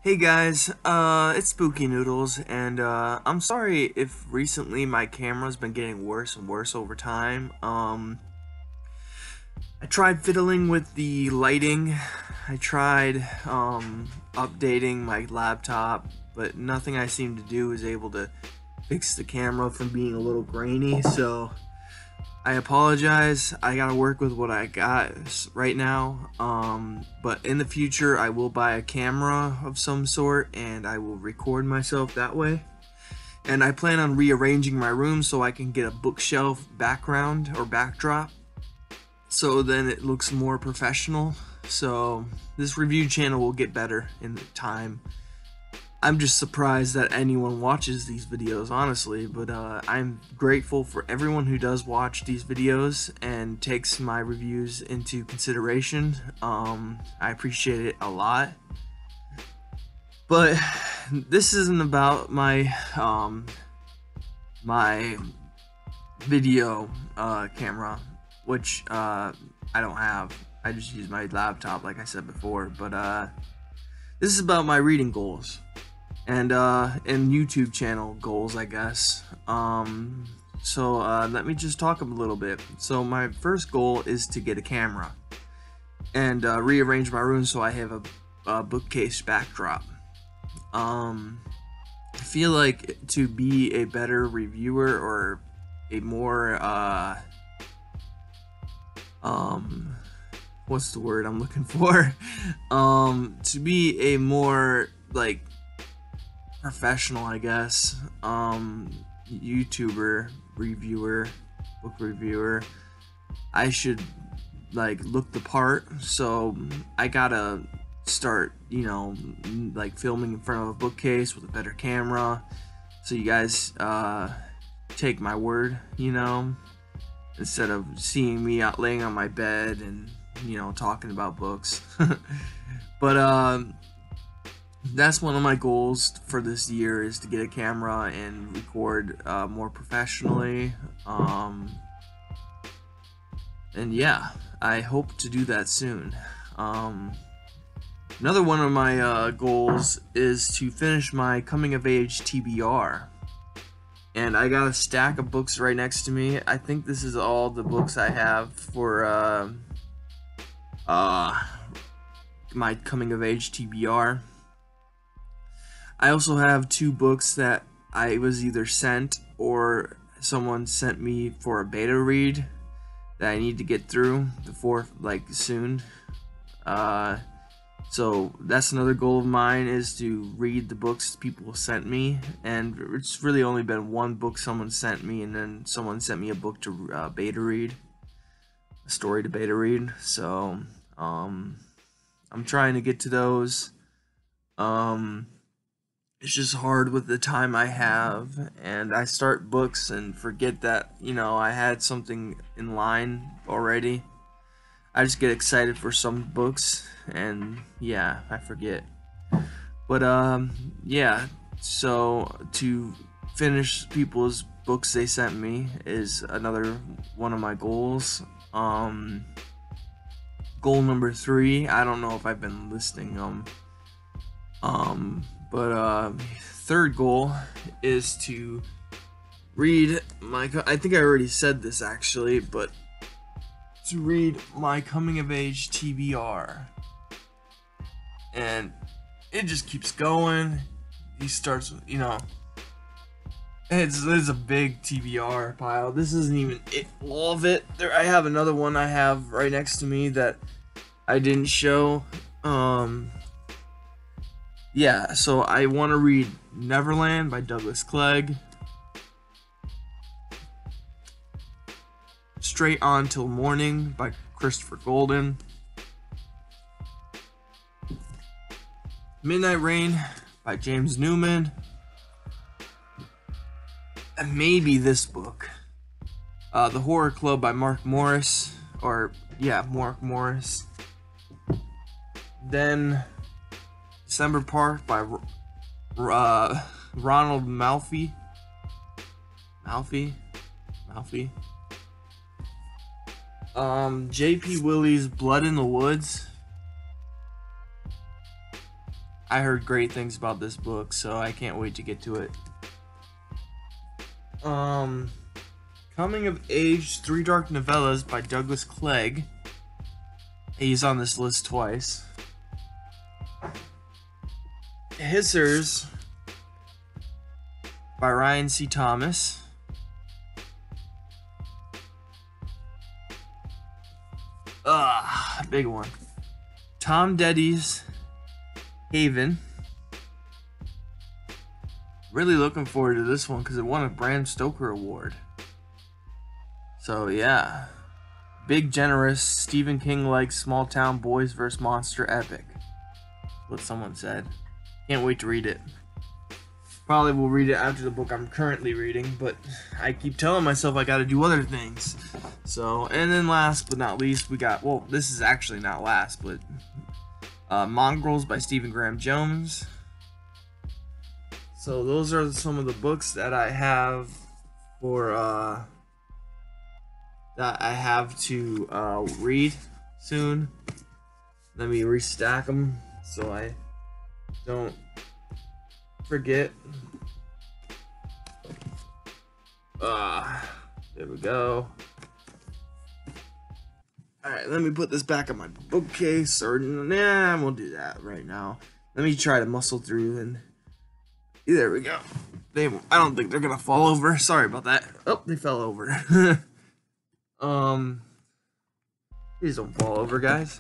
Hey guys, it's Spooky Noodles, and I'm sorry if recently my camera's been getting worse and worse over time. I tried fiddling with the lighting, I tried updating my laptop, but nothing I seem to do is able to fix the camera from being a little grainy, so I apologize. I gotta work with what I got right now. But in the future, I will buy a camera of some sort and I will record myself that way. And I plan on rearranging my room so I can get a bookshelf background or backdrop, so then it looks more professional. So this review channel will get better in time. I'm just surprised that anyone watches these videos, honestly, but I'm grateful for everyone who does watch these videos and takes my reviews into consideration. I appreciate it a lot. But this isn't about my my video camera, which I don't have. I just use my laptop, like I said before. But this is about my reading goals and YouTube channel goals, I guess. So let me just talk a little bit. So my first goal is to get a camera and rearrange my room so I have a bookcase backdrop. I feel like to be a better reviewer or a more what's the word I'm looking for? To be a more like professional, I guess, YouTuber, reviewer, book reviewer, I should like look the part. So I gotta start, like filming in front of a bookcase with a better camera, so you guys take my word, instead of seeing me out laying on my bed and talking about books. But that's one of my goals for this year, is to get a camera and record more professionally. And yeah, I hope to do that soon. Another one of my goals is to finish my coming of age TBR. And I got a stack of books right next to me. I think this is all the books I have for my coming of age TBR. I also have 2 books that I was either sent or someone sent me for a beta read that I need to get through before, like, soon. So that's another goal of mine, is to read the books people sent me, and it's really only been one book someone sent me, and then someone sent me a book to beta read, a story to beta read. So I'm trying to get to those. It's just hard with the time I have, and I start books and forget that, I had something in line already. I just get excited for some books, and yeah, I forget. But yeah, so to finish people's books they sent me is another one of my goals. Goal number 3, I don't know if I've been listing them. But third goal is to read I think I already said this actually, but to read my coming of age TBR. And it just keeps going. He starts, it's a big TBR pile. This isn't even all of it. I have another one I have right next to me that I didn't show. Yeah, so I want to read Neverland by Douglas Clegg, Straight On Till Morning by Christopher Golden, Midnight Rain by James Newman, and maybe this book, The Horror Club by Mark Morris, Mark Morris. Then December Park by Ronald Malfi. J.P. Willey's Blood in the Woods. I heard great things about this book, so I can't wait to get to it. Um, Coming of Age: Three Dark Novellas by Douglas Clegg. He's on this list twice. Hissers by Ryan C. Thomas. Big one. Tom Deddy's Haven. Really looking forward to this one because it won a Bram Stoker Award. So yeah. Big, generous, Stephen King-like small town boys vs. monster epic. What someone said. Can't wait to read it. Probably will read it after the book I'm currently reading, but I keep telling myself I gotta do other things. So, and then last but not least, we got, well, this is actually not last, but Mongrels by Stephen Graham Jones. So those are some of the books that I have for, that I have to read soon. Let me restack them so I don't forget. There we go. Alright, let me put this back on my bookcase, or nah, I won't do that right now. Let me try to muscle through and there we go. I don't think they're gonna fall over. Sorry about that. Oh, they fell over. Please don't fall over, guys.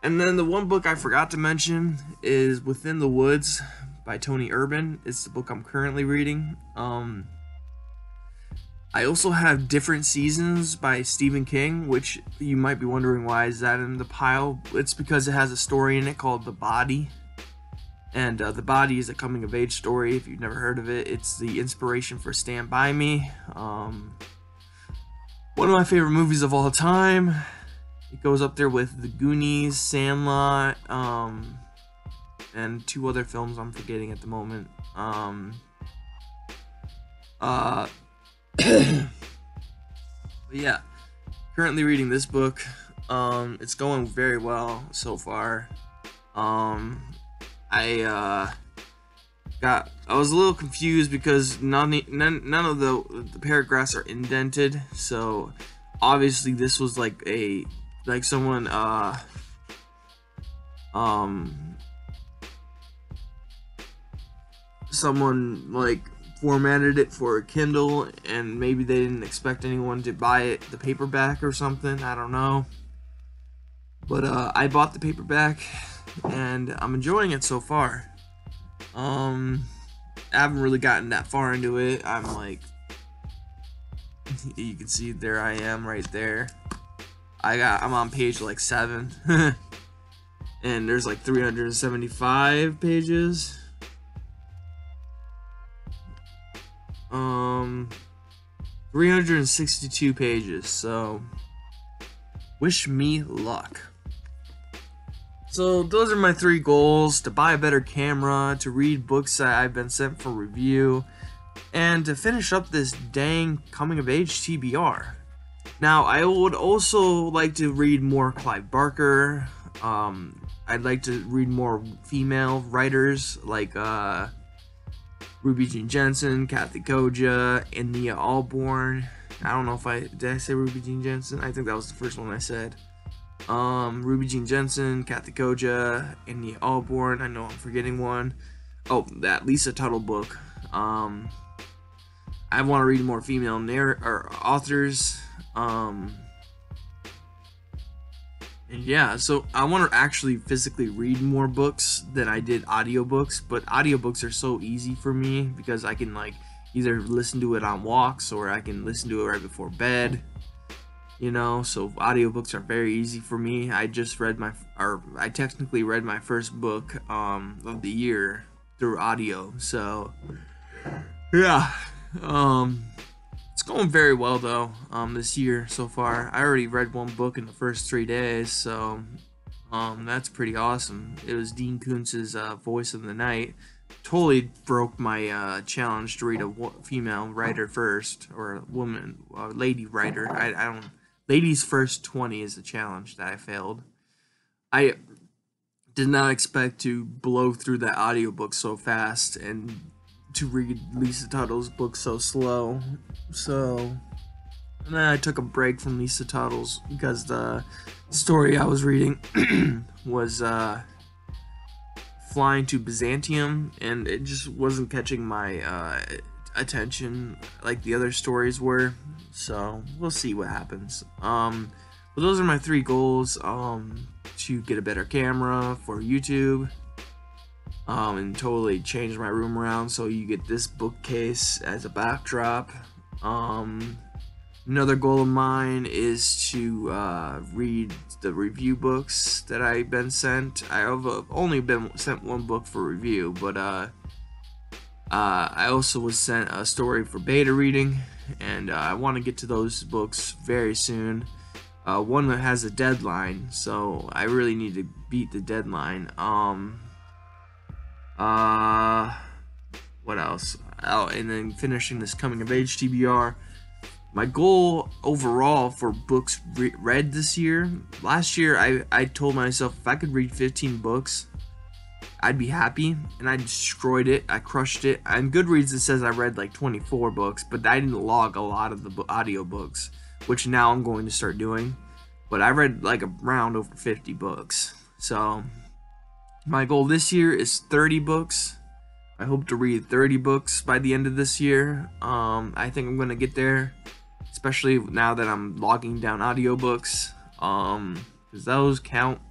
And then the one book I forgot to mention is Within the Woods by Tony Urban. It's the book I'm currently reading. I also have Different Seasons by Stephen King, which you might be wondering why is that in the pile. It's because it has a story in it called The Body. And The Body is a coming-of-age story, if you've never heard of it. It's the inspiration for Stand By Me. One of my favorite movies of all time. It goes up there with The Goonies, Sandlot, and two other films I'm forgetting at the moment. But yeah, currently reading this book. It's going very well so far. I was a little confused because none of the paragraphs are indented, so obviously this was like someone someone like formatted it for a Kindle, and maybe they didn't expect anyone to buy it the paperback or something. I don't know, but I bought the paperback and I'm enjoying it so far. I haven't really gotten that far into it. I'm like, you can see there I am right there. I'm on page like 7 and there's like 375 pages. 362 pages, so wish me luck. So those are my 3 goals: to buy a better camera, to read books that I've been sent for review, and to finish up this dang coming of age TBR. Now, I would also like to read more Clive Barker. I'd like to read more female writers like Ruby Jean Jensen, Kathy Koja, and Nia Allborn. I don't know if did I say Ruby Jean Jensen? I think that was the first one I said. Ruby Jean Jensen, Kathy Koja, and Nia Allborn. I know I'm forgetting one. Oh, that Lisa Tuttle book. I want to read more female authors. And yeah, so I want to actually physically read more books than I did audiobooks, but audiobooks are so easy for me because I can like either listen to it on walks or I can listen to it right before bed, you know. So audiobooks are very easy for me. I technically read my first book of the year through audio. So yeah, it's going very well though, this year so far. I already read one book in the first 3 days, so that's pretty awesome. It was Dean Koontz's Voice of the Night. Totally broke my challenge to read a female writer first, or a woman, lady writer. I don't. Ladies first 20 is the challenge that I failed. did not expect to blow through that audiobook so fast and to read Lisa Tuttle's book so slow. So, and then I took a break from Lisa Tuttle's because the story I was reading was Flying to Byzantium, and it just wasn't catching my attention like the other stories were. So we'll see what happens. But those are my 3 goals. To get a better camera for YouTube, and totally change my room around so you get this bookcase as a backdrop. Another goal of mine is to read the review books that I've been sent. I have only been sent 1 book for review, but I also was sent a story for beta reading, and I want to get to those books very soon. One that has a deadline, so I really need to beat the deadline. What else? Oh, and then finishing this coming of age TBR. My goal overall for books read this year, last year I told myself if I could read 15 books, I'd be happy, and I destroyed it. I crushed it. On Goodreads it says I read like 24 books, but I didn't log a lot of the audiobooks, which now I'm going to start doing. But I read like around over 50 books. So my goal this year is 30 books. I hope to read 30 books by the end of this year. I think I'm going to get there, especially now that I'm logging down audiobooks, because those count.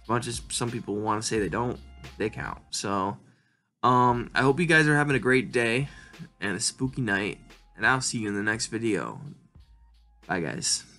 As much as some people want to say they don't, they count. So I hope you guys are having a great day and a spooky night, and I'll see you in the next video. Bye guys.